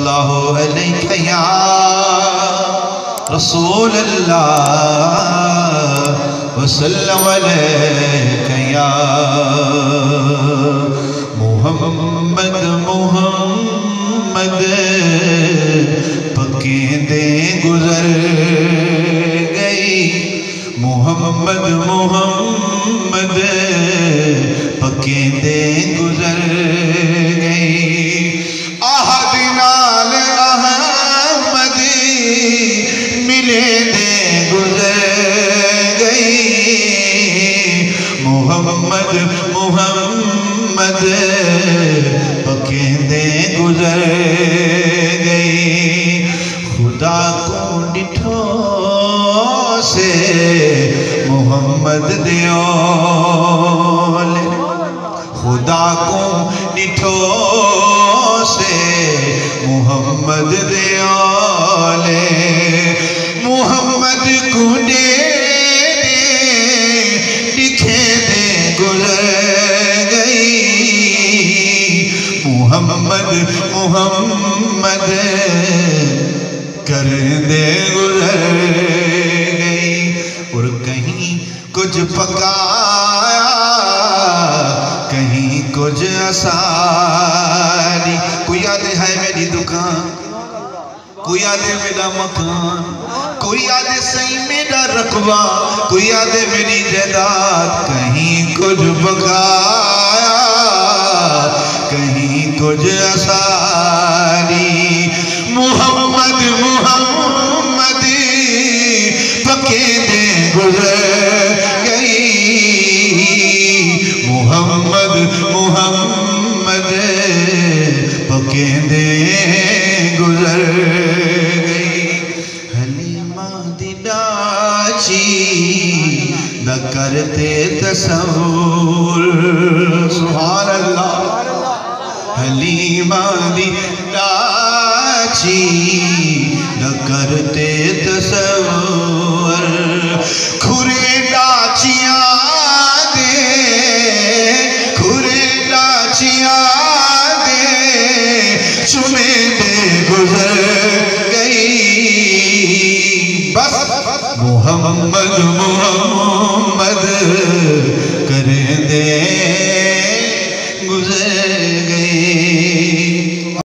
सल्लल्लाहु अलैहि या रसूल अल्लाह वसल्लम अलैका या मुहम्मद मुहम्मद पकीदे गुजर गई मुहम्मद मुहम्मद पकीदे गुजर गई आहद नाल अहमदी मिले दे गुजर गई मुहम्मद मुहम्मद पकीदे गुजर गई खुदा को डिठो से मोहम्मद दियोल खुदा को डिठो से मोहम्मद दियोले मोहम्मद को दिखे दे गुजर गई मोहम्मद मुहम्मद कर दे गुजर गई और कहीं कुछ पकाया कहीं कुछ आसानी कोई याद है मेरी दुकान कोई याद है मेरा मकान कोई याद है सही मेरा रकबा कोई याद है मेरी जायदाद कहीं कुछ पकाया कहीं कुछ आसानी मुहम्मद मुहम्मद पकीदे गुजर गई मुहम्मद मुहम्मद पकीदे गुजर गई हलीमा दी डाची द करते तसव्वुर सुभान अल्लाह हलीमा दी न करते तसव्वुर खुरे डाचियां दे चुमे दे गुजर गई बस मुहम्मद मुहम्मद कर दे गुजर